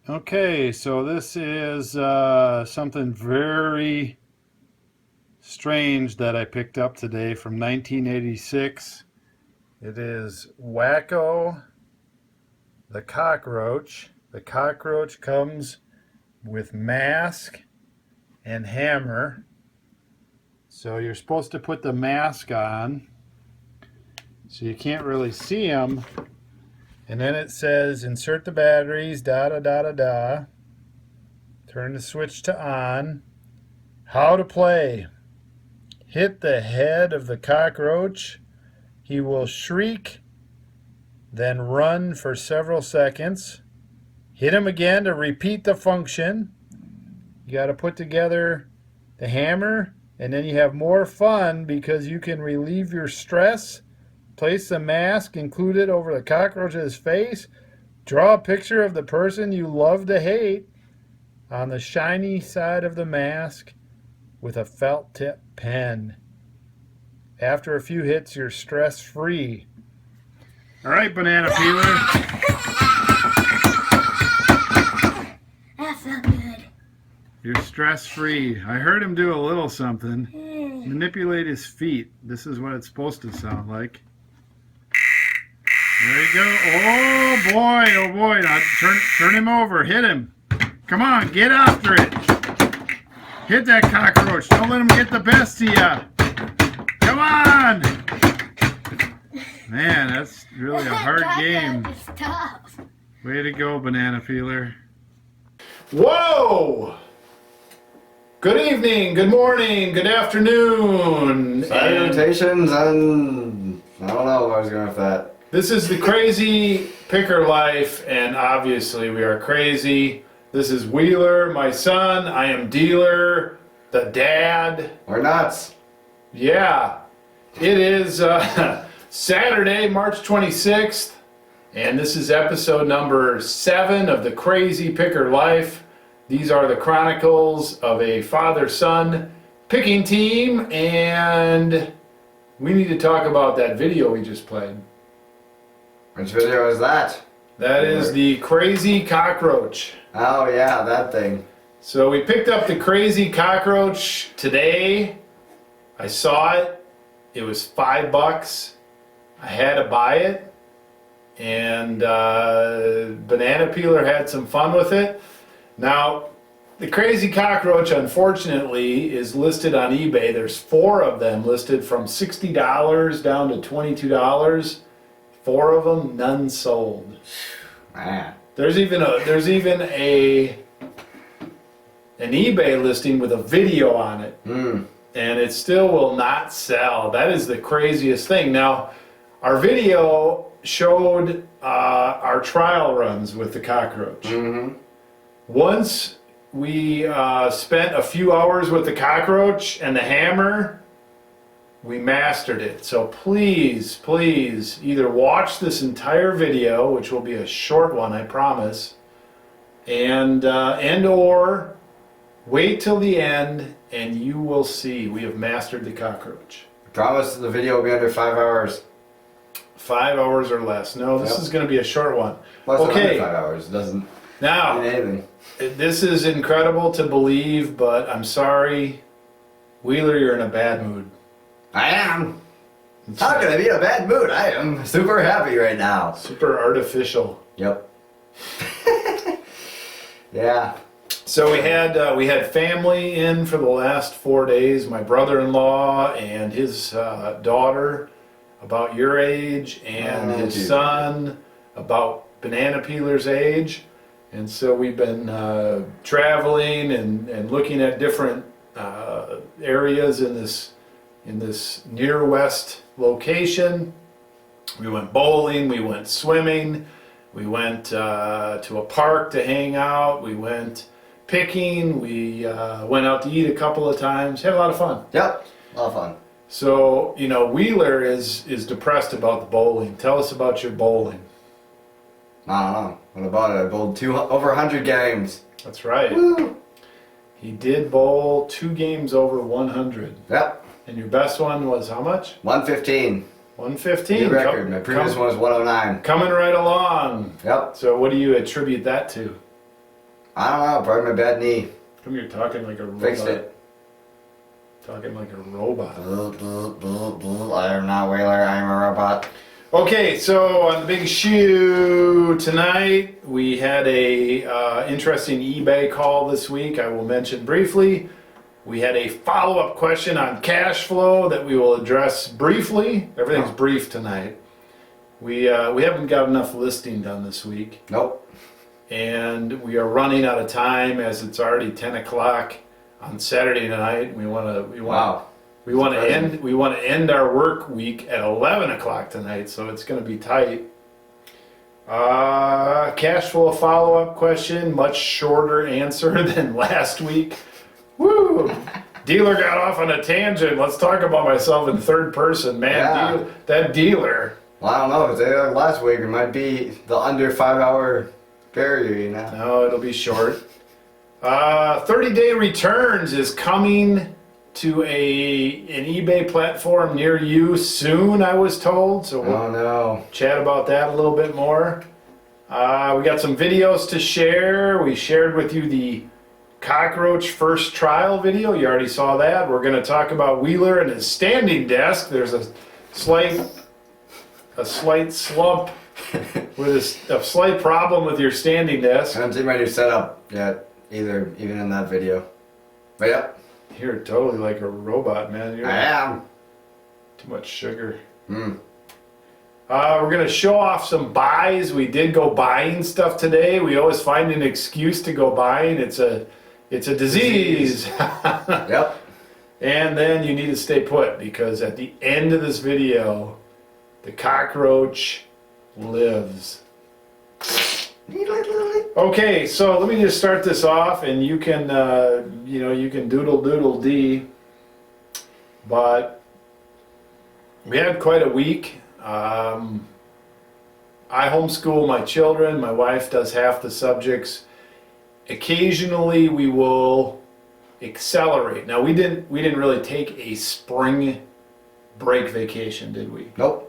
Okay, so this is something very strange that I picked up today from 1986. It is Wacko the Cockroach. The cockroach comes with mask and hammer. So you're supposed to put the mask on so you can't really see him. And then it says insert the batteries, da da da da da. Turn the switch to on. How to play. Hit the head of the cockroach. He will shriek, then run for several seconds. Hit him again to repeat the function. You got to put together the hammer, and then you have more fun because you can relieve your stress. Place the mask included over the cockroach's face. Draw a picture of the person you love to hate on the shiny side of the mask with a felt tip pen. After a few hits, you're stress free. All right, banana peeler. That felt good. You're stress free. I heard him do a little something. Manipulate his feet. This is what it's supposed to sound like. There you go. Oh boy, oh boy. Now turn him over. Hit him. Come on, get after it. Hit that cockroach. Don't let him get the best of you. Come on. Man, that's really a hard game. It's tough. Way to go, banana peeler. Whoa! Good evening, good morning, good afternoon. Salutations and I don't know what I was going with that. This is the Crazy Picker Life, and obviously we are crazy. This is Wheeler, my son. I am Dealer, the dad. We're nuts. Yeah, it is Saturday, March 26th, and this is episode number 7 of the Crazy Picker Life. These are the chronicles of a father-son picking team, and we need to talk about that video we just played. Which video is that? That is the Crazy Cockroach. Oh yeah, that thing. So we picked up the Crazy Cockroach today. I saw it. It was $5. I had to buy it. And Banana Peeler had some fun with it. Now, the Crazy Cockroach, unfortunately, is listed on eBay. There's 4 of them listed from $60 down to $22. 4 of them, none sold. Man. There's even an eBay listing with a video on it, and it still will not sell. That is the craziest thing. Now, our video showed our trial runs with the cockroach. Mm-hmm. Once we spent a few hours with the cockroach and the hammer, we mastered it. So please, please, either watch this entire video, which will be a short one, I promise, and or wait till the end, and you will see we have mastered the cockroach. Promise the video will be under 5 hours. 5 hours or less. No, this is going to be a short one. Plus Okay. under 5 hours. It doesn't Now, mean anything. this is incredible to believe, but I'm sorry, Wheeler, you're in a bad mood. I am. How can I be in a bad mood? I am super happy right now. Super artificial. Yep. Yeah. So we had family in for the last 4 days. My brother-in-law and his daughter, about your age, and his son, about Banana Peeler's age. And so we've been traveling and looking at different areas in this near west location. We went bowling, we went swimming, we went to a park to hang out, we went picking, we went out to eat a couple of times, had a lot of fun. Yep. A lot of fun. So, you know, Wheeler is depressed about the bowling. Tell us about your bowling. I don't know. What about it? I bowled over 100 games. That's right. Woo. He did bowl 2 games over 100. Yep. And your best one was how much? 115. 115. New record. My previous one was 109. Coming right along. Yep. So what do you attribute that to? I don't know, probably my bad knee. Come here, talking like a robot. Fixed it. Talking like a robot. I am not Whaler, I am a robot. Okay, so on the big shoe tonight, we had a interesting eBay call this week. I will mention briefly. We had a follow-up question on cash flow that we will address briefly. Everything's brief tonight. We haven't got enough listing done this week. Nope. And we are running out of time as it's already 10 o'clock on Saturday night. We want to end our work week at 11 o'clock tonight, so it's going to be tight. Cash flow follow-up question, much shorter answer than last week. Woo! Dealer got off on a tangent. Let's talk about myself in third person, man. Yeah. That dealer. Well, I don't know, because last week it might be the under 5 hour barrier, you know. No, it'll be short. 30-day returns is coming to an eBay platform near you soon, I was told. So we'll chat about that a little bit more. We got some videos to share. We shared with you the Cockroach first trial video. You already saw that. We're going to talk about Wheeler and his standing desk. There's a slight slump with a slight problem with your standing desk. I haven't seen my new setup yet, even in that video. But yep. You're totally like a robot, man. I am. Too much sugar. We're going to show off some buys. We did go buying stuff today. We always find an excuse to go buying. It's a disease. Yep. And then you need to stay put, because at the end of this video, the cockroach lives. Okay, so let me just start this off, and you can, you can doodle dee. But we had quite a week. I homeschool my children. My wife does half the subjects. Occasionally, we will accelerate. Now, we didn't really take a spring break vacation, did we? Nope.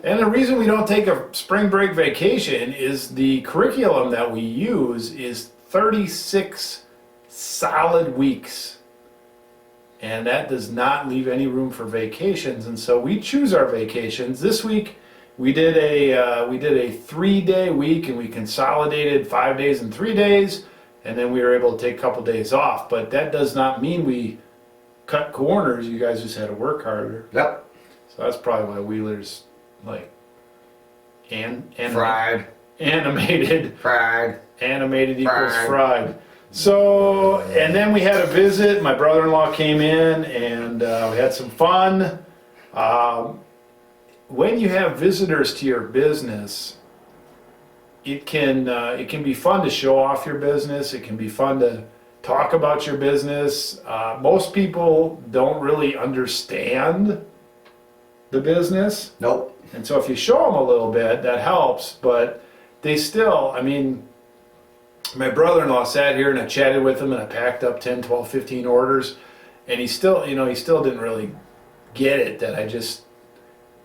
And the reason we don't take a spring break vacation is the curriculum that we use is 36 solid weeks. And that does not leave any room for vacations. And so we choose our vacations. This week we did a 3-day week, and we consolidated 5 days and 3 days. And then we were able to take a couple days off. But that does not mean we cut corners. You guys just had to work harder. Yep. So that's probably why Wheeler's like fried. Animated equals Fried. fried. So, and then we had a visit. My brother-in-law came in, and we had some fun. When you have visitors to your business, it can be fun to show off your business. It can be fun to talk about your business. Most people don't really understand the business. Nope. And so if you show them a little bit, that helps. But they still, I mean, my brother-in-law sat here, and I chatted with him, and I packed up 10, 12, 15 orders. And he still didn't really get it that I just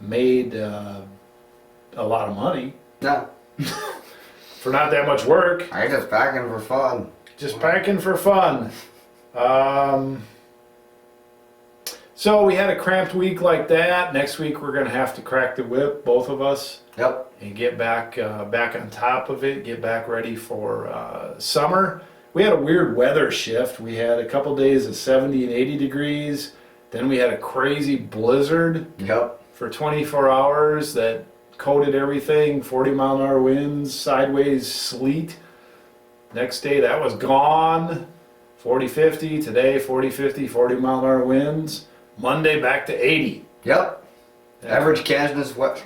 made a lot of money. No. For not that much work. I just packing for fun. Just packing for fun. So we had a cramped week like that. Next week we're going to have to crack the whip, both of us. Yep. And get back on top of it, get back ready for summer. We had a weird weather shift. We had a couple days of 70 and 80 degrees. Then we had a crazy blizzard for 24 hours that coated everything, 40-mile-an-hour winds, sideways sleet. Next day that was gone, 40-50. Today 40-50, 40-mile-an-hour winds. Monday back to 80. Yep. Average Kansas weather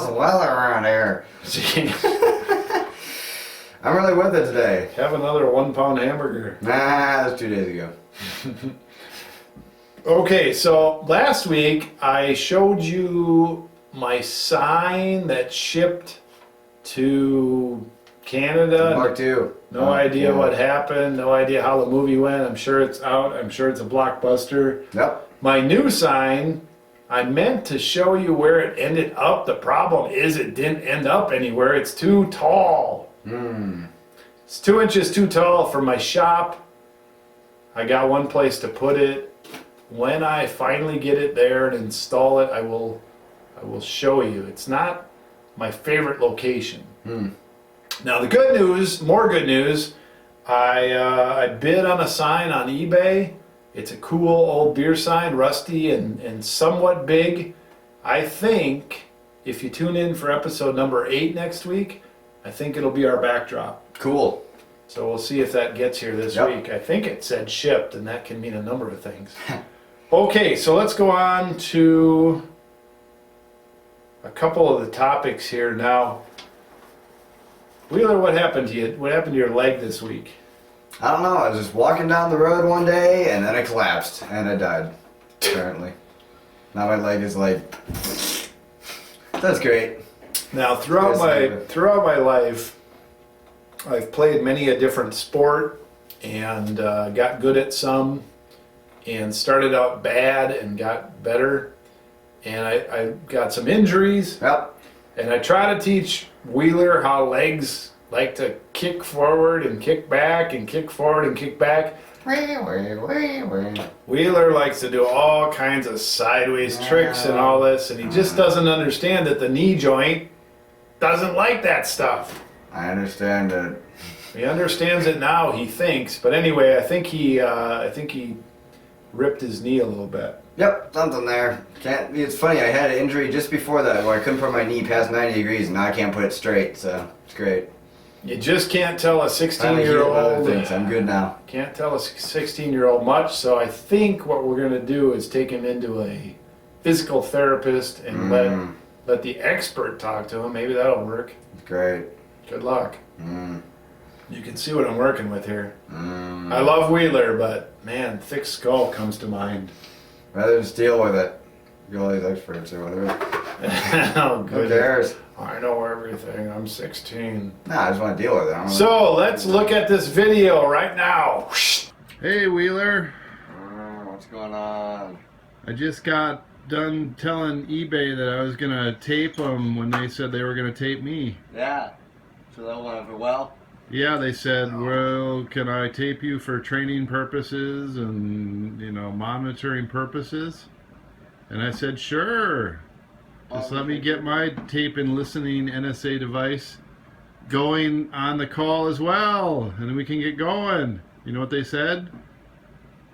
around here. I'm really with it today. Have another 1-pound hamburger. Nah, that's 2 days ago. Okay, so last week I showed you my sign that shipped to Canada. Mark 2. No idea what happened. No idea how the movie went. I'm sure it's out. I'm sure it's a blockbuster. Yep. My new sign, I meant to show you where it ended up. The problem is it didn't end up anywhere. It's too tall. It's 2 inches too tall for my shop. I got one place to put it. When I finally get it there and install it, I will show you. It's not my favorite location. Now the good news, more good news, I bid on a sign on eBay. It's a cool old beer sign, rusty and somewhat big. I think if you tune in for episode number 8 next week, I think it'll be our backdrop. Cool. So we'll see if that gets here this week. I think it said shipped, and that can mean a number of things. Okay, so let's go on to a couple of the topics here now. Wheeler, what happened to you? What happened to your leg this week? I don't know. I was just walking down the road one day, and then I collapsed, and I died. Apparently. Now my leg is like. That's great. Now, throughout my life, I've played many a different sport and got good at some, and started out bad and got better, and I got some injuries. Yep. And I try to teach Wheeler how legs like to kick forward and kick back and kick forward and kick back. Wheeler likes to do all kinds of sideways tricks and all this, and he just doesn't understand that the knee joint doesn't like that stuff. I understand it. He understands it now, he thinks, but anyway, I think he ripped his knee a little bit. Yep, something there. It's funny, I had an injury just before that where I couldn't put my knee past 90 degrees, and now I can't put it straight, so it's great. You just can't tell a 16-year-old. I'm good now. Can't tell a 16-year-old much, so I think what we're going to do is take him into a physical therapist and let the expert talk to him. Maybe that'll work. Great. Good luck. You can see what I'm working with here. I love Wheeler, but man, thick skull comes to mind. Rather just deal with it. You're all these experts or whatever. Oh, good. Who cares? I know everything. I'm 16. Nah, I just want to deal with it. So let's look at this video right now. Hey Wheeler, What's going on? I just got done telling eBay that I was gonna tape them when they said they were gonna tape me. Yeah. So that went over well? Yeah, they said, well, can I tape you for training purposes and, monitoring purposes? And I said, sure. Just let me get my tape and listening NSA device going on the call as well, and then we can get going. You know what they said?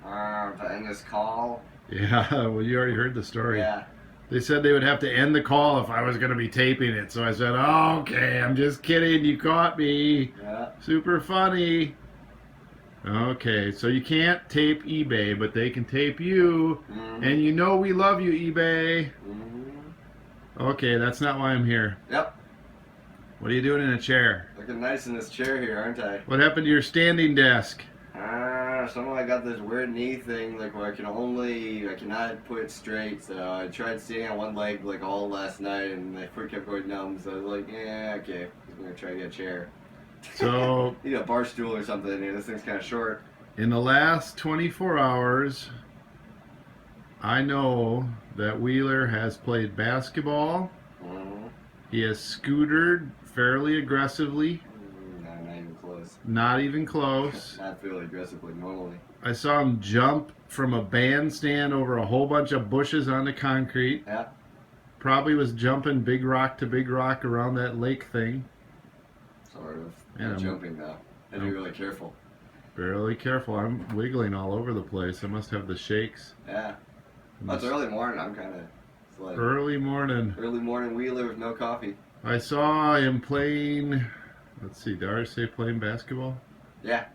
To end this call? Yeah, well, you already heard the story. Yeah. They said they would have to end the call if I was going to be taping it. So I said, oh, okay, I'm just kidding. You caught me. Yeah. Super funny. Okay, so you can't tape eBay, but they can tape you. And you know we love you, eBay. Okay, that's not why I'm here. Yep. What are you doing in a chair? Looking nice in this chair here, aren't I? What happened to your standing desk? Somehow I got this weird knee thing, like where I cannot put it straight, so I tried standing on one leg like all last night, and my foot kept going numb, so I was like, yeah, okay, I'm gonna try to get a chair. So, Need a bar stool or something here, this thing's kind of short. in the last 24 hours, I know that Wheeler has played basketball. He has scootered fairly aggressively. Not even close. Not even close. Not fairly aggressively, normally. I saw him jump from a bandstand over a whole bunch of bushes onto concrete. Yeah. Probably was jumping big rock to big rock around that lake thing. Sort of. Yeah, Not jumping though. Had to be really careful. Really careful. I'm wiggling all over the place. I must have the shakes. Yeah. Well, it's early morning, I'm kind of... like Early morning. early morning Wheeler with no coffee. I saw him playing... Let's see, did I say playing basketball? Yeah.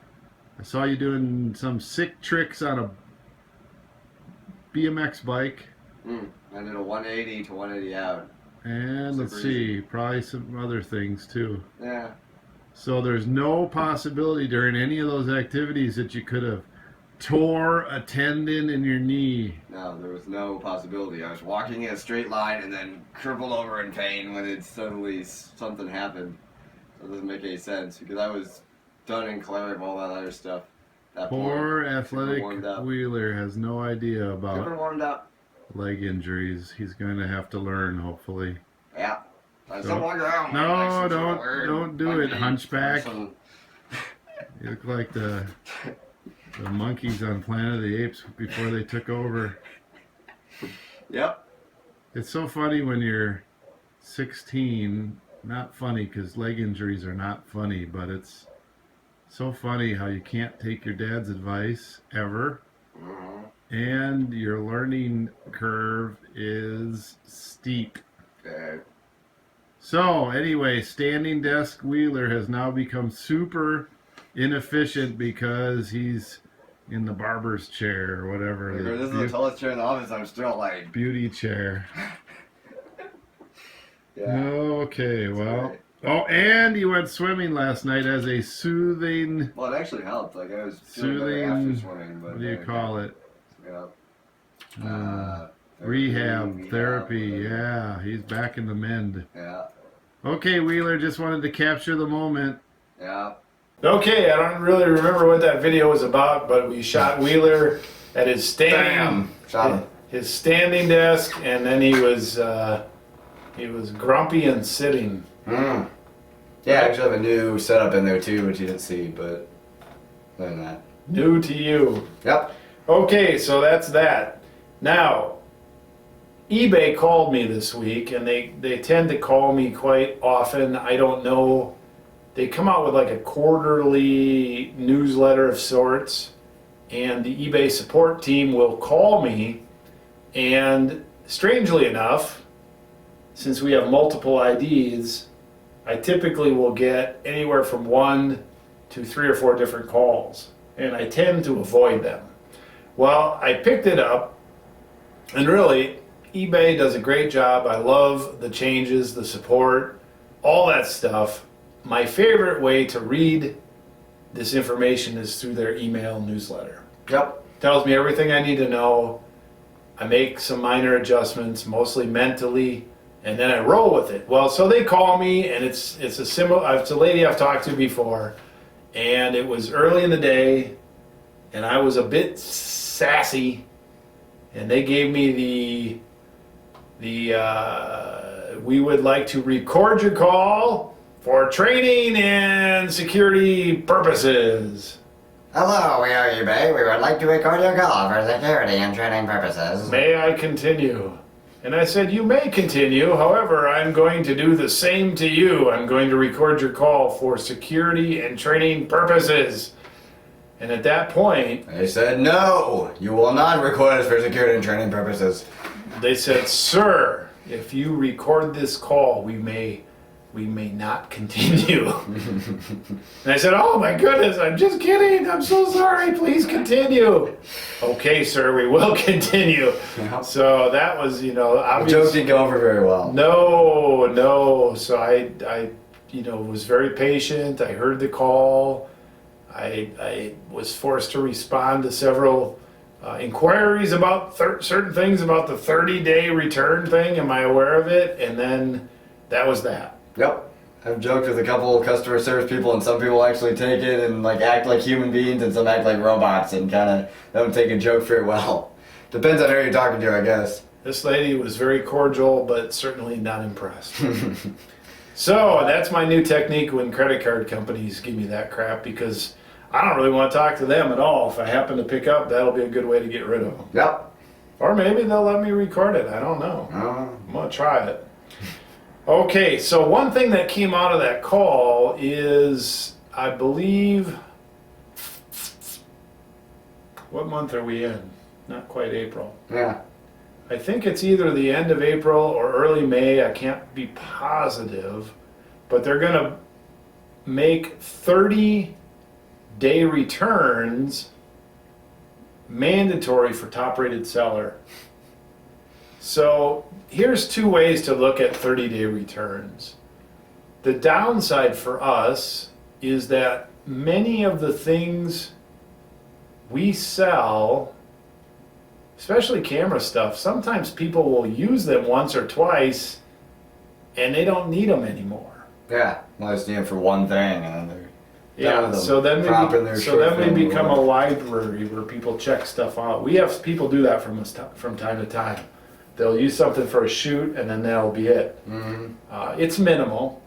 I saw you doing some sick tricks on a BMX bike. I did a 180 to 180 out. And let's Super see, easy. probably some other things too. Yeah. So there's no possibility during any of those activities that you could have tore a tendon in your knee. No, there was no possibility. I was walking in a straight line and then crippled over in pain when it suddenly something happened. So it doesn't make any sense because I was done and clear of all that other stuff. That Poor point, athletic super warmed up. Wheeler has no idea Super about warmed up. leg injuries. He's going to have to learn, hopefully. Yeah. I still walk around. No, like some sort of don't weird do it, monkey hunchback. person. You look like the monkeys on Planet of the Apes before they took over. Yep. It's so funny when you're 16. Not funny because leg injuries are not funny, but it's so funny how you can't take your dad's advice ever. And your learning curve is steep. Okay. So anyway, standing desk Wheeler has now become super inefficient because he's in the barber's chair or whatever. Like, this is the tallest chair in the office. I'm still like beauty chair. Yeah. Okay, That's well. great. Oh, and you went swimming last night as a soothing. Well, it actually helped. Like I was feeling better after swimming. But what do you call it? Yeah. Rehab, therapy. Yeah, he's back in the mend. Yeah. Okay, Wheeler, just wanted to capture the moment. Yeah. Okay, I don't really remember what that video was about, but we shot Wheeler at his Shot him. his standing desk, and then he was grumpy and sitting. Yeah, I actually have a new setup in there too, which you didn't see, but other than that. New to you. Yep. Okay, so that's that. Now, eBay called me this week, and they tend to call me quite often. I don't know. They come out with like a quarterly newsletter of sorts, and the eBay support team will call me, and strangely enough, since we have multiple IDs, I typically will get anywhere from 1 to 3 or 4 different calls, and I tend to avoid them. Well, I picked it up, and really, eBay does a great job. I love the changes, the support, all that stuff. My favorite way to read this information is through their email newsletter. Yep. Tells me everything I need to know. I make some minor adjustments, mostly mentally, and then I roll with it. Well, so they call me, and it's a lady I've talked to before, and it was early in the day, and I was a bit sassy, and they gave me we would like to record your call for training and security purposes. Hello, we are eBay. We would like to record your call for security and training purposes. May I continue? And I said, you may continue. However, I'm going to do the same to you. I'm going to record your call for security and training purposes. And at that point, They said, no, you will not record us for security and training purposes. they said, sir, if you record this call, we may not continue. And I said, oh my goodness, I'm just kidding. I'm so sorry. Please continue. Okay, sir, we will continue. Yep. So that was, The joke obviously. didn't go over very well. No. So I was very patient. I heard the call. I was forced to respond to several inquiries about certain things about the 30-day return thing. Am I aware of it? And then that was that. Yep. I've joked with a couple customer service people, and some people actually take it and like act like human beings, and some act like robots and kind of don't take a joke very well. Depends on who you're talking to, I guess. This lady was very cordial, but certainly not impressed. So that's my new technique when credit card companies give me that crap, because I don't really want to talk to them at all. If I happen to pick up, that'll be a good way to get rid of them. Yep. Or maybe they'll let me record it. I don't know. I'm going to try it. Okay, so one thing that came out of that call is, I believe, what month are we in? Not quite April. Yeah. I think it's either the end of April or early May. I can't be positive, but they're going to make 30-day returns mandatory for top-rated seller. So here's 2 ways to look at 30-day returns. The downside for us is that many of the things we sell, especially camera stuff, sometimes people will use them once or twice and they don't need them anymore. Yeah. Well, I just need them for one thing, and then they're done with them. So then Dropping their short we film become or a library where people check stuff out. We have people do that from time to time. They'll use something for a shoot, and then that'll be it. Mm-hmm. It's minimal,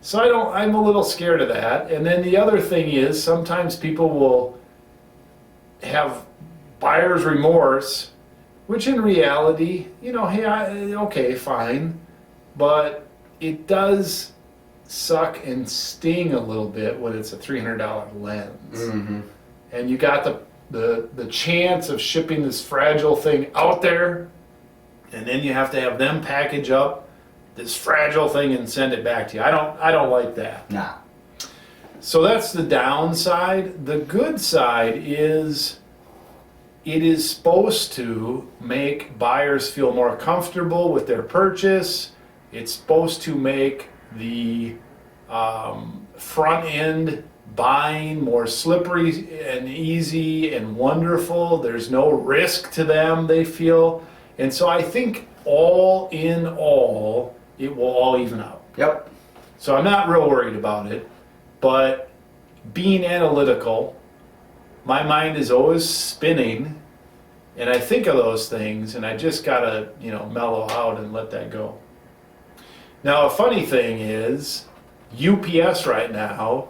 So I'm a little scared of that. And then the other thing is sometimes people will have buyer's remorse, which in reality, hey, okay, fine. But it does suck and sting a little bit when it's a $300 lens. Mm-hmm. And you got the chance of shipping this fragile thing out there, and then you have to have them package up this fragile thing and send it back to you. I don't like that. Nah. So that's the downside. The good side is it is supposed to make buyers feel more comfortable with their purchase. It's supposed to make the front end buying more slippery and easy and wonderful. There's no risk to them, they feel. And so I think all in all, it will all even out. Yep. So I'm not real worried about it, but being analytical, my mind is always spinning, and I think of those things, and I just gotta, mellow out and let that go. Now, a funny thing is, UPS right now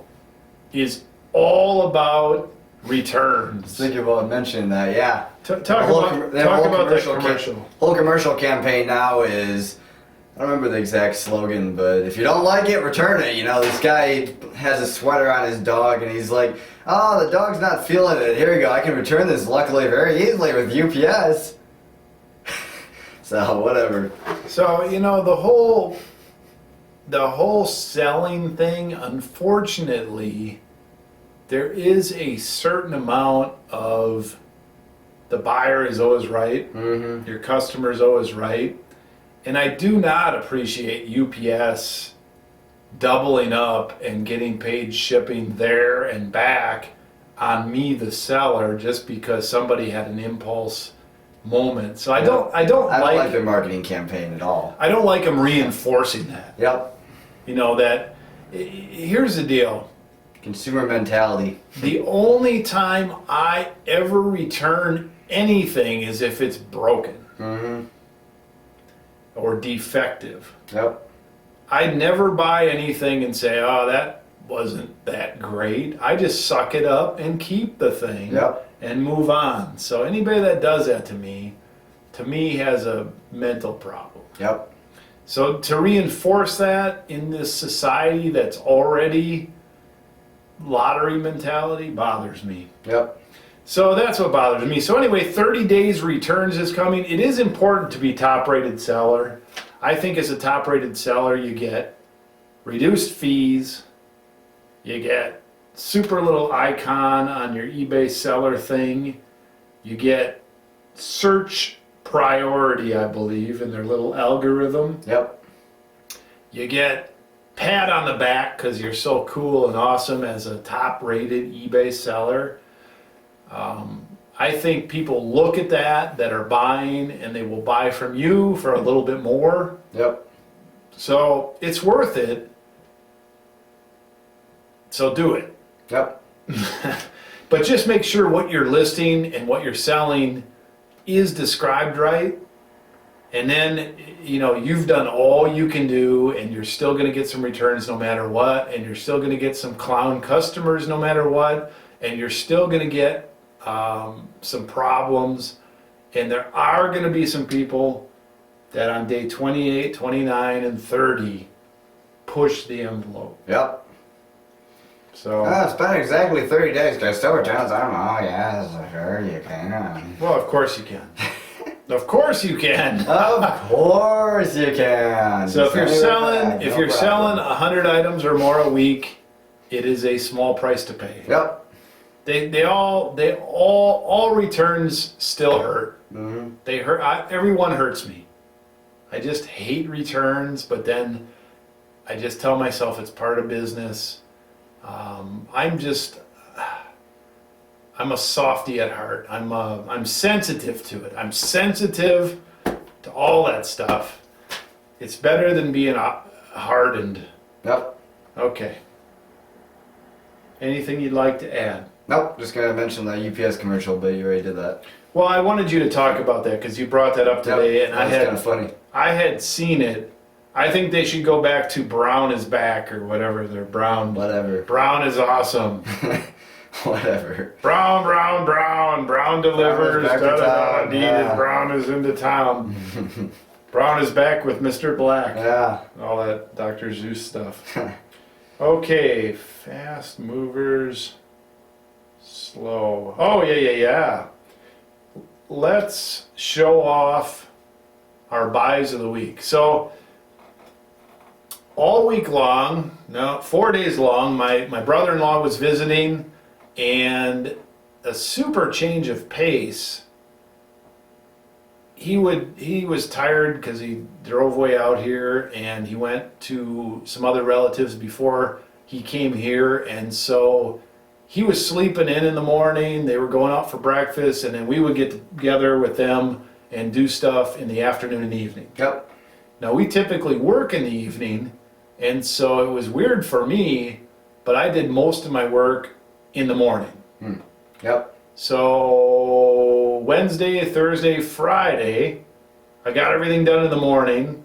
is all about returns. Thinking about mentioning that, yeah. Talk about that commercial. Whole commercial campaign now is, I don't remember the exact slogan, but if you don't like it, return it. This guy has a sweater on his dog, and he's like, oh, the dog's not feeling it. Here we go. I can return this, luckily, very easily with UPS. So, whatever. So, the whole selling thing, unfortunately, there is a certain amount of the buyer is always right, Mm-hmm. your customer is always right. And I do not appreciate UPS doubling up and getting paid shipping there and back on me, the seller, just because somebody had an impulse moment. So I don't I don't like like their marketing campaign at all. I don't like them reinforcing that. Yep. Here's the deal. Consumer mentality. The only time I ever return anything is if it's broken Mm-hmm. or defective. Yep. I'd never buy anything and say, oh, that wasn't that great. I just suck it up and keep the thing Yep. and move on. So anybody that does that to me has a mental problem. Yep. So to reinforce that in this society that's already lottery mentality bothers me. Yep. So that's what bothers me. So anyway, 30 days returns is coming. It is important to be top-rated seller. I think as a top-rated seller, you get reduced fees, you get super little icon on your eBay seller thing, you get search priority, I believe, in their little algorithm. Yep. You get pat on the back because you're so cool and awesome as a top-rated eBay seller. I think people look at that are buying, and they will buy from you for a little bit more. Yep. So it's worth it. So do it. Yep. But just make sure what you're listing and what you're selling is described right. And then, you've done all you can do, and you're still going to get some returns no matter what, and you're still going to get some clown customers no matter what, and you're still going to get some problems. And there are going to be some people that on day 28, 29, and 30 push the envelope. Yep. So, It's been exactly 30 days, guys. Still returns. I don't know. Yeah, sure, you can. well, of course you can. Of course you can. Of course you can. So if you're Just selling, anything, if no you're problem. selling 100 items or more a week, it is a small price to pay. Yep. They all returns still hurt. Mm-hmm. They hurt. Everyone hurts me. I just hate returns, but then I just tell myself it's part of business. I'm a softie at heart. I'm sensitive to it. I'm sensitive to all that stuff. It's better than being hardened. Yep. Okay. Anything you'd like to add? Nope. Just gonna mention the UPS commercial, but you already did that. Well, I wanted you to talk about that because you brought that up today, Yep. and That was kind of funny. I had seen it. I think they should go back to Brown is back or whatever. They're Brown. Whatever. Brown is awesome. Whatever. Brown, Brown, Brown. Brown delivers. Brown is back to town, Needed. yeah. Brown is into town. Brown is back with Mr. Black. Yeah. All that Dr. Seuss stuff. Okay, fast movers, slow. Oh, yeah. Let's show off our buys of the week. So, all week long, no, 4 days long, my brother-in-law was visiting, and a super change of pace. He was tired because he drove way out here, and he went to some other relatives before he came here, and so he was sleeping in the morning. They were going out for breakfast, and then we would get together with them and do stuff in the afternoon and evening. Yep. Now we typically work in the evening, and so it was weird for me, but I did most of my work in the morning. Yep. So Wednesday, Thursday, Friday, I got everything done in the morning,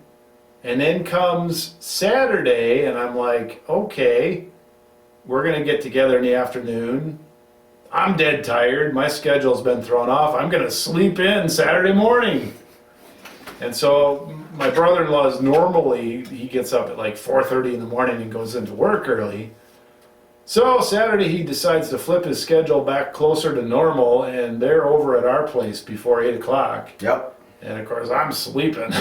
and then comes Saturday, and I'm like, okay, we're gonna get together in the afternoon. I'm dead tired. My schedule's been thrown off. I'm gonna sleep in Saturday morning. And so my brother-in-law is normally, he gets up at like 4:30 in the morning and goes into work early. So Saturday he decides to flip his schedule back closer to normal, and they're over at our place before 8 o'clock. Yep. And of course I'm sleeping.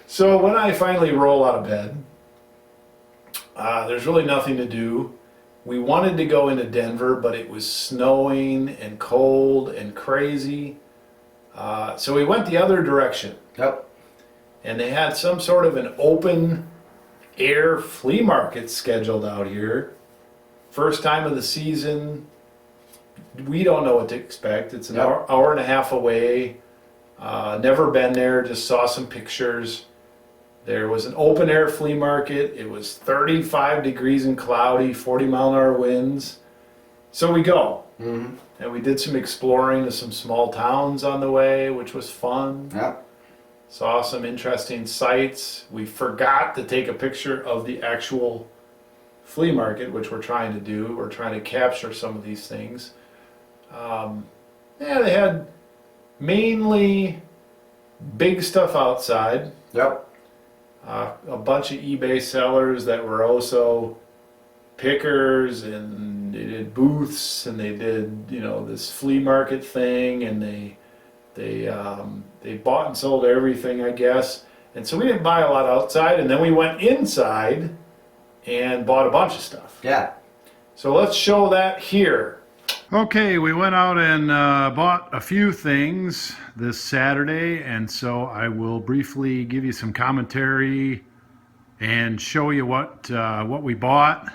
So when I finally roll out of bed, there's really nothing to do. We wanted to go into Denver, but it was snowing and cold and crazy. So we went the other direction. Yep. And they had some sort of an open air flea market scheduled out here. First time of the season. We don't know what to expect. It's an hour and a half away. Never been there, just saw some pictures. There was an open air flea market. It was 35 degrees and cloudy, 40 mile an hour winds. So we go. Mm-hmm. And we did some exploring of some small towns on the way, which was fun. Yep. Saw some interesting sights. We forgot to take a picture of the actual flea market, which we're trying to do. We're trying to capture some of these things. They had mainly big stuff outside. Yep. A bunch of eBay sellers that were also pickers, and they did booths, and they did, this flea market thing, and they bought and sold everything, I guess. And so we didn't buy a lot outside, and then we went inside and bought a bunch of stuff. Yeah. So let's show that here. Okay, we went out and bought a few things this Saturday, and so I will briefly give you some commentary and show you what we bought.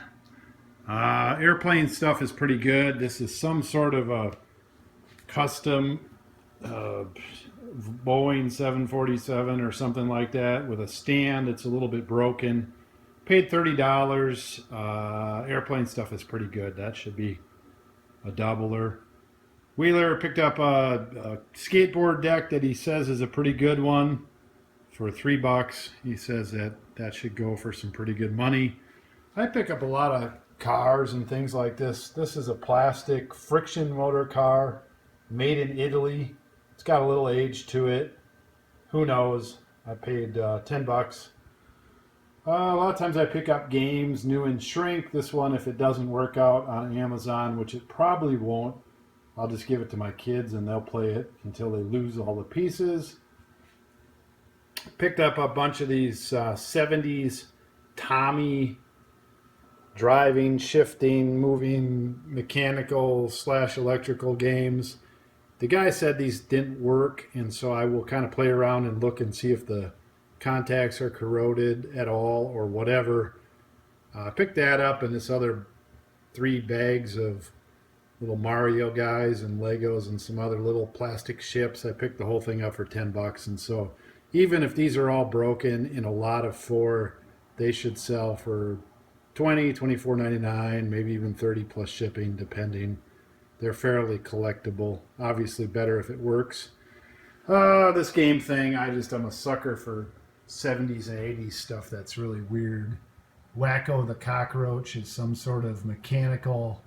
Airplane stuff is pretty good. This is some sort of a custom Boeing 747 or something like that with a stand. It's a little bit broken. Paid $30. Airplane stuff is pretty good. That should be a doubler. Wheeler picked up a skateboard deck that he says is a pretty good one for $3. He says that should go for some pretty good money. I pick up a lot of cars and things like this. This is a plastic friction motor car made in Italy. It's got a little age to it. Who knows? I paid $10. A lot of times I pick up games, new in shrink. This one, if it doesn't work out on Amazon, which it probably won't, I'll just give it to my kids and they'll play it until they lose all the pieces. Picked up a bunch of these 70s Tommy driving, shifting, moving, mechanical / electrical games. The guy said these didn't work, and so I will kind of play around and look and see if the contacts are corroded at all or whatever. Picked that up, and this other 3 bags of little Mario guys and Legos and some other little plastic ships. I picked the whole thing up for $10, and so even if these are all broken in a lot of 4, they should sell for $20, $24.99, maybe even $30 plus shipping, depending. They're fairly collectible. Obviously better if it works. This game thing, I'm a sucker for 70s and 80s stuff that's really weird. Wacko the Cockroach is some sort of mechanical,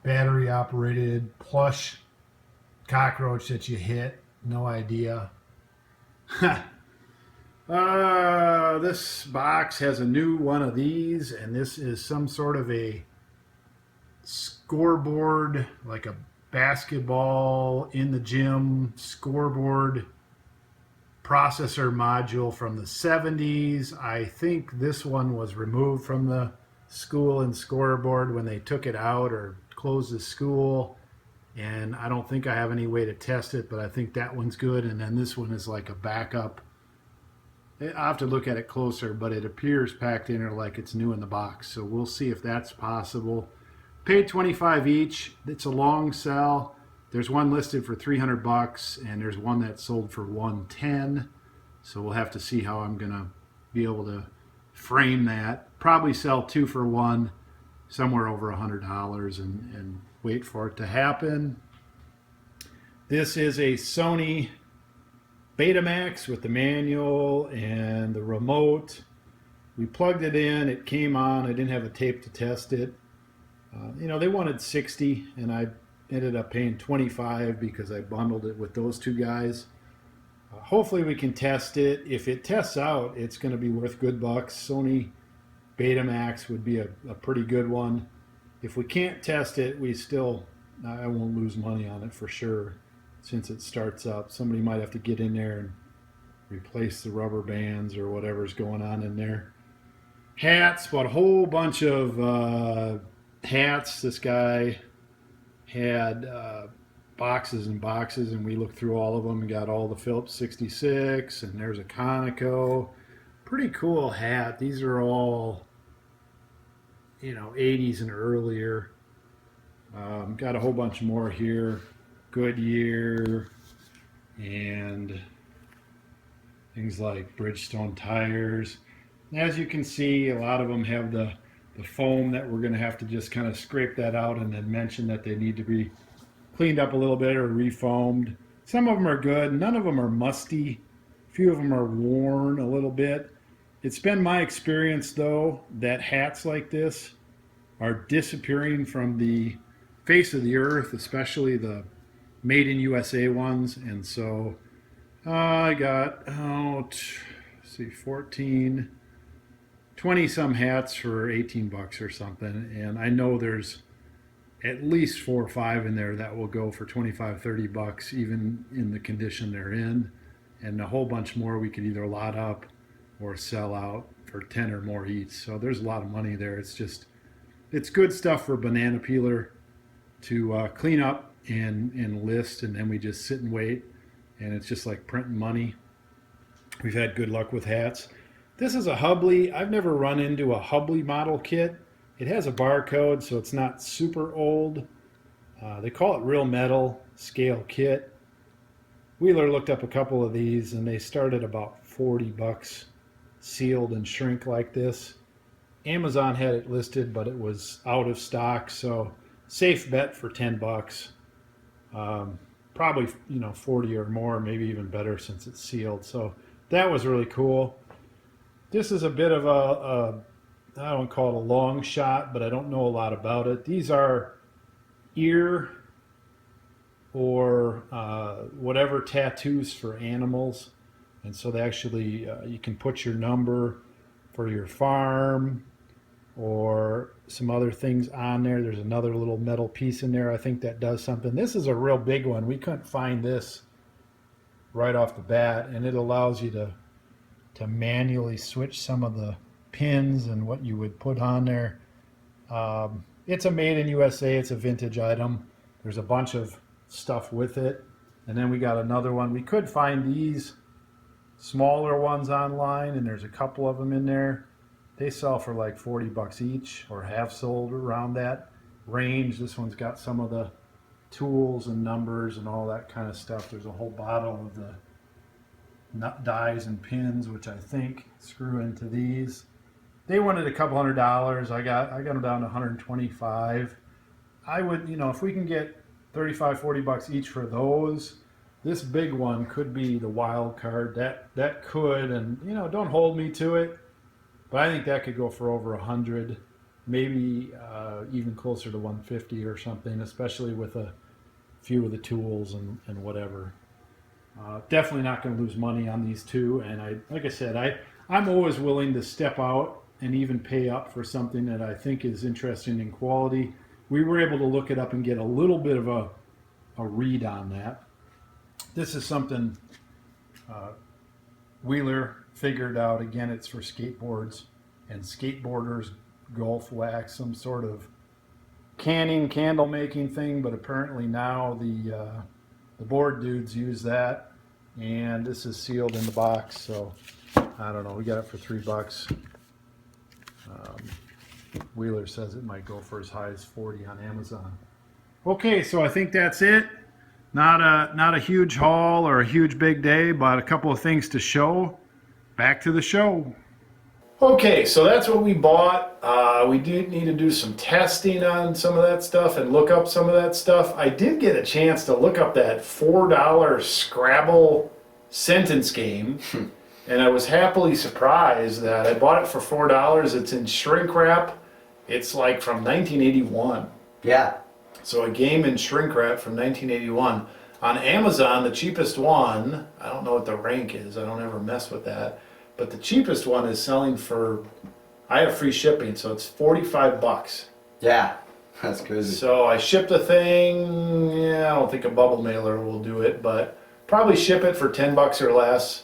battery operated plush cockroach that you hit. No idea. This box has a new one of these, and this is some sort of a scoreboard, like a basketball in the gym scoreboard processor module from the 70s. I think this one was removed from the school and scoreboard when they took it out or closed the school. And I don't think I have any way to test it, but I think that one's good. And then this one is like a backup. I'll have to look at it closer, but it appears packed in there like it's new in the box. So we'll see if that's possible. Paid $25 each. It's a long sell. There's one listed for $300, and there's one that sold for $110. So we'll have to see how I'm gonna be able to frame that. Probably sell 2 for $1, somewhere over $100, and wait for it to happen. This is a Sony Betamax with the manual and the remote. We plugged it in, it came on. I didn't have a tape to test it. They wanted 60, and I ended up paying 25 because I bundled it with those two guys. Hopefully we can test it. If it tests out, it's going to be worth good bucks. Sony Betamax would be a pretty good one. If we can't test it, I won't lose money on it for sure. Since it starts up, somebody might have to get in there and replace the rubber bands or whatever's going on in there. Hats, bought a whole bunch of hats. This guy had boxes and boxes, and we looked through all of them and got all the Phillips 66, and there's a Conoco. Pretty cool hat. These are all 80s and earlier. Got a whole bunch more here. Goodyear and things like Bridgestone tires. As you can see, a lot of them have the foam that we're going to have to just kind of scrape that out and then mention that they need to be cleaned up a little bit or refoamed. Some of them are good. None of them are musty. A few of them are worn a little bit. It's been my experience, though, that hats like this are disappearing from the face of the earth, especially the made in USA ones. And so I got 20 some hats for $18 or something, and I know there's at least 4 or 5 in there that will go for $25-30 even in the condition they're in, and a whole bunch more we could either lot up or sell out for 10 or more each. So there's a lot of money there. It's good stuff for Banana Peeler to clean up and list, and then we just sit and wait, and it's just like printing money. We've had good luck with hats. This is a Hubley. I've never run into a Hubley model kit. It has a barcode, so it's not super old. They call it real metal scale kit. Wheeler looked up a couple of these, and they start at about $40 sealed and shrink like this. Amazon had it listed, but it was out of stock, so safe bet for $10. Probably 40 or more, maybe even better since it's sealed. So that was really cool. This is a bit of I don't call it a long shot, but I don't know a lot about it. These are ear or whatever tattoos for animals, and so they actually you can put your number for your farm or some other things on there. There's another little metal piece in there, I think, that does something. This is a real big one. We couldn't find this right off the bat, and it allows you to manually switch some of the pins and what you would put on there. It's a made in USA. It's a vintage item. There's a bunch of stuff with it. And then we got another one. We could find these smaller ones online, and there's a couple of them in there. They sell for like $40 each, or have sold around that range. This one's got some of the tools and numbers and all that kind of stuff. There's a whole bottle of the nut dies and pins, which I think screw into these. They wanted a couple $100. I got them down to 125. I would, if we can get $35-40 each for those, this big one could be the wild card. That could, and don't hold me to it, but I think that could go for over 100, maybe even closer to 150 or something, especially with a few of the tools and whatever. Definitely not going to lose money on these two, and like I said, I'm always willing to step out and even pay up for something that I think is interesting in quality. We were able to look it up and get a little bit of a read on that. This is something Wheeler figured out. Again, it's for skateboards and skateboarders, golf wax, some sort of canning, candle making thing, but apparently now the board dudes use that, and this is sealed in the box, so I don't know, we got it for $3. Wheeler says it might go for as high as 40 on Amazon. Okay, so I think that's it. Not a huge haul or a huge big day, but a couple of things to show. Back to the show. Okay, so that's what we bought. We do need to do some testing on some of that stuff and look up some of that stuff. I did get a chance to look up that $4 Scrabble sentence game, and I was happily surprised that I bought it for $4. It's in shrink wrap. It's like from 1981. Yeah. So a game in shrink wrap from 1981. On Amazon, the cheapest one, I don't know what the rank is, I don't ever mess with that, but the cheapest one is selling for, I have free shipping, so it's $45. Yeah. That's crazy. So I shipped the thing, I don't think a bubble mailer will do it, but probably ship it for $10 or less.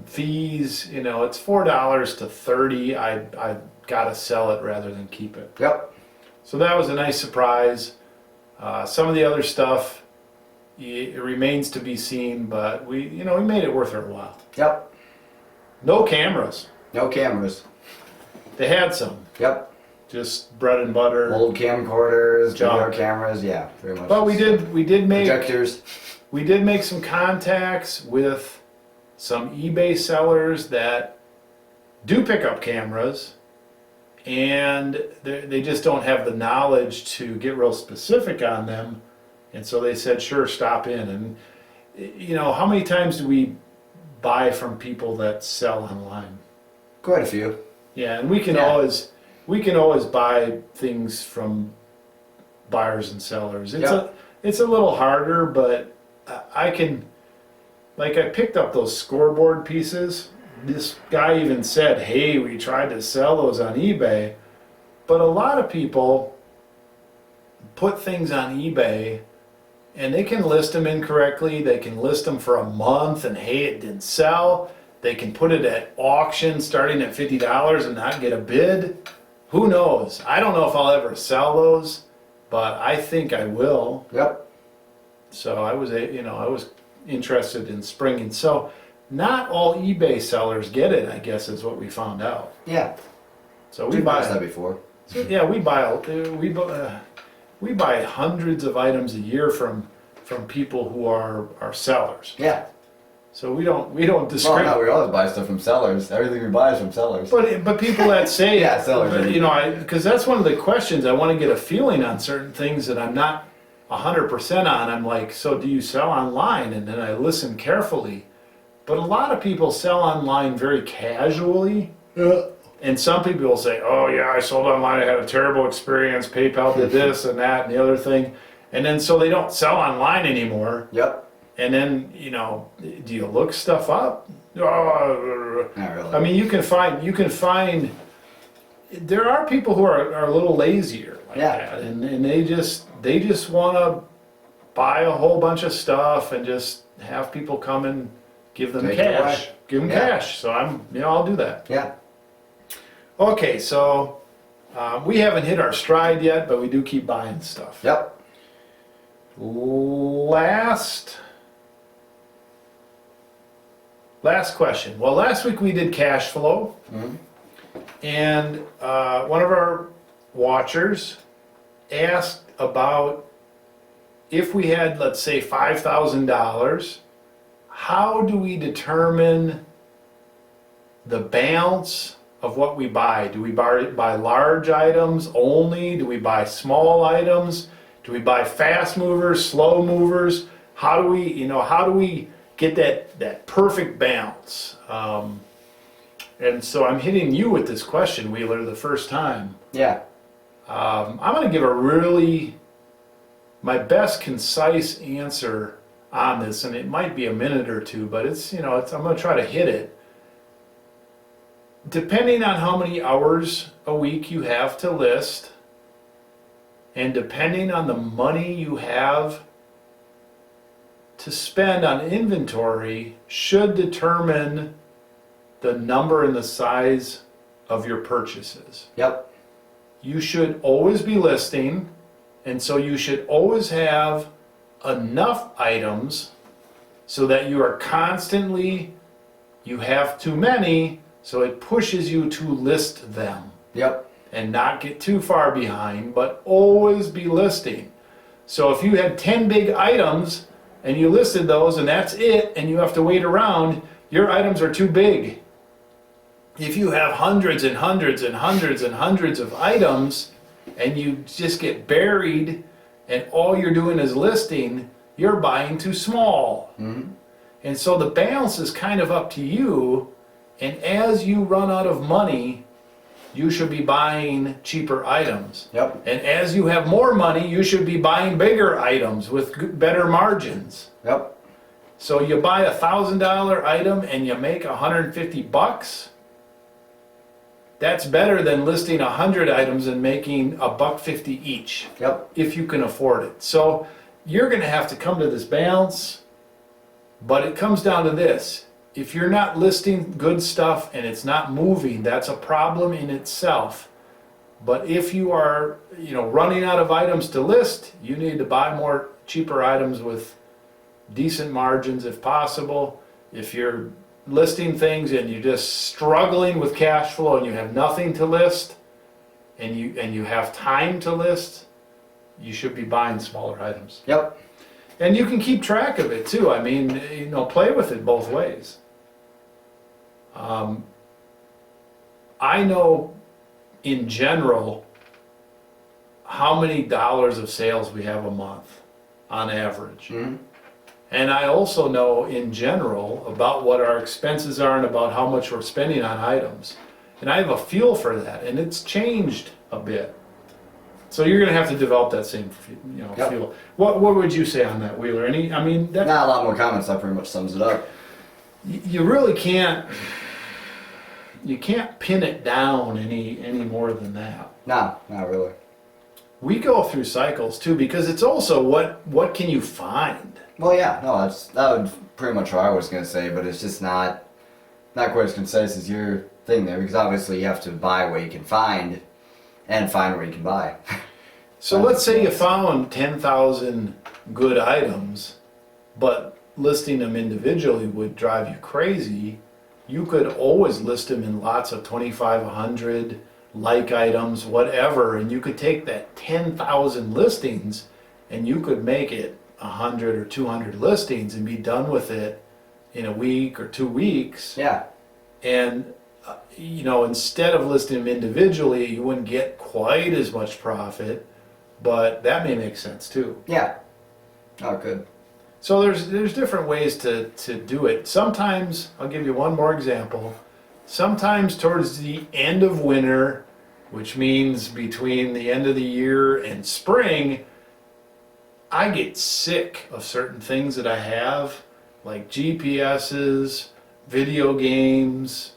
Fees, it's $4 to $30. I gotta sell it rather than keep it. Yep. So that was a nice surprise. Some of the other stuff, it remains to be seen, but we made it worth our while. Yep. No cameras. No cameras. They had some, Yep. just bread and butter. Old camcorders, Junk. VR cameras, yeah, very much. But we did make projectors. we did make some contacts with some eBay sellers that do pick up cameras, and they just don't have the knowledge to get real specific on them, and so they said, sure, stop in. And how many times do we buy from people that sell online? Quite a few. Yeah, and we can Yeah. always buy things from buyers and sellers. Yep. It's a little harder, but I can, like, I picked up those scoreboard pieces. This guy even said, hey, we tried to sell those on eBay, but a lot of people put things on eBay and they can list them incorrectly. They can list them for a month and hey, it didn't sell. They can put it at auction starting at $50 and not get a bid. Who knows? I don't know if I'll ever sell those, but I think I will. Yep. So I was interested in springing. So not all eBay sellers get it, I guess, is what we found out. Yeah. So we We've buy watched that before. So yeah, we buy hundreds of items a year from people who are sellers. Yeah. So we don't Well, discriminate. no, we always buy stuff from sellers. Everything we buy is from sellers. But people that say Yeah, sellers. because that's one of the questions. I want to get a feeling on certain things that I'm not 100% on. I'm like, so do you sell online? And then I listen carefully. But a lot of people sell online very casually. And some people will say, oh yeah, I sold online, I had a terrible experience, PayPal did this and that and the other thing. And then so they don't sell online anymore. Yep. And then, do you look stuff up? Oh, Not really. I mean, you can find, there are people who are a little lazier like Yeah. that. And they just want to buy a whole bunch of stuff and just have people come and give them Take it cash. away. Give them Yeah. cash. So I'll do that. Yeah. Okay, so we haven't hit our stride yet, but we do keep buying stuff. Yep. Last question. Well, last week we did cash flow, Mhm. and one of our watchers asked about if we had, let's say, $5,000, how do we determine the balance of what we buy? Do we buy large items only? Do we buy small items? Do we buy fast movers, slow movers? how do we get that perfect balance? And so I'm hitting you with this question, Wheeler, the first time. Yeah. I'm going to give my best concise answer on this, and it might be a minute or two, but I'm going to try to hit it. Depending on how many hours a week you have to list, and depending on the money you have to spend on inventory, should determine the number and the size of your purchases. Yep. You should always be listing, and so you should always have enough items so that you are constantly, you have too many, so it pushes you to list them. Yep. And not get too far behind, but always be listing. So if you had 10 big items and you listed those and that's it, and you have to wait around, your items are too big. If you have hundreds and hundreds and hundreds and hundreds of items and you just get buried and all you're doing is listing, you're buying too small. Mm-hmm. And so the balance is kind of up to you, and as you run out of money, you should be buying cheaper items. Yep. And as you have more money, you should be buying bigger items with better margins. Yep. So you buy $1,000 item and you make $150. That's better than listing 100 items and making $1.50 each. Yep. If you can afford it. So you're going to have to come to this balance, but it comes down to this. If you're not listing good stuff and it's not moving, that's a problem in itself. But if you are, running out of items to list, you need to buy more cheaper items with decent margins if possible. If you're listing things and you're just struggling with cash flow and you have nothing to list and you have time to list, you should be buying smaller items. Yep. And you can keep track of it too. I mean, play with it both ways. I know in general how many dollars of sales we have a month on average. Mm-hmm. And I also know in general about what our expenses are and about how much we're spending on items. And I have a feel for that, and it's changed a bit. So you're going to have to develop that same, Yep. feel. What would you say on that, Wheeler? That, Not a lot more comments. That pretty much sums it up. you really can't. You can't pin it down any more than that. Nah, not really. We go through cycles too, because it's also what can you find? Well, yeah, no, that would pretty much what I was gonna say, but it's just not quite as concise as your thing there, because obviously you have to buy what you can find, and find what you can buy. So let's say you found 10,000 good items, but listing them individually would drive you crazy. You could always list them in lots of 25, 100 like items, whatever, and you could take that 10,000 listings and you could make it 100 or 200 listings and be done with it in a week or 2 weeks. Yeah. And instead of listing them individually, you wouldn't get quite as much profit, but that may make sense too. Yeah. Oh, good. So there's different ways to do it. Sometimes, I'll give you one more example. Sometimes towards the end of winter, which means between the end of the year and spring, I get sick of certain things that I have, like GPSs, video games,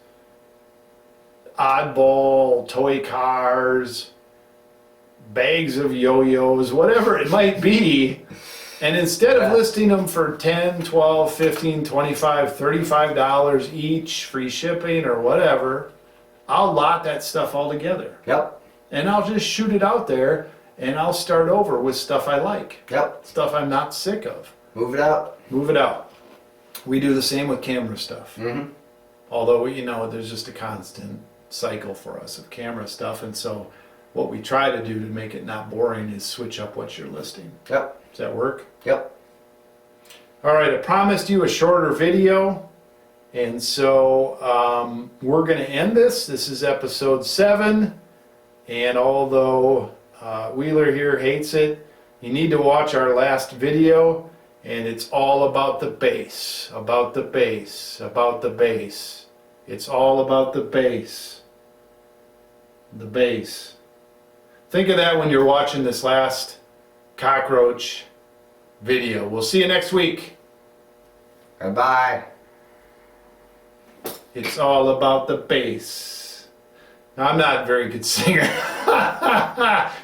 oddball toy cars, bags of yo-yos, whatever it might be. And instead of listing them for $10, $12, $15, $25, $35 each, free shipping or whatever, I'll lot that stuff all together. Yep. And I'll just shoot it out there and I'll start over with stuff I like. Yep. Stuff I'm not sick of. Move it out. Move it out. We do the same with camera stuff. Mm-hmm. Although, there's just a constant cycle for us of camera stuff. And so what we try to do to make it not boring is switch up what you're listing. Yep. Does that work? Yep. All right, I promised you a shorter video. And so we're going to end this. This is episode 7. And although Wheeler here hates it, you need to watch our last video. And it's all about the bass, about the bass, about the bass. It's all about the bass. The bass. Think of that when you're watching this last cockroach video. We'll see you next week. Bye-bye. It's all about the bass. Now, I'm not a very good singer.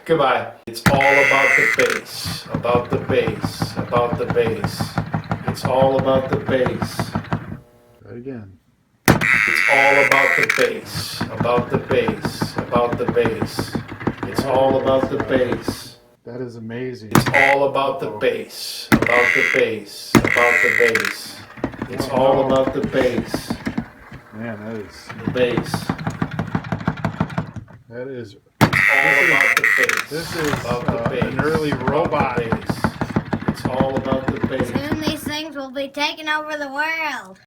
Goodbye. It's all about the bass, about the bass, about the bass. It's all about the bass. Try it again. It's all about the bass, about the bass, about the bass. It's all about the bass. That is amazing. It's all about the bass, about the bass, about the bass. It's all about the bass, Man, that is the bass. that is It's all about the bass. this is about the bass, an early about the robot. bass. It's all about the bass. Soon these things will be taking over the world.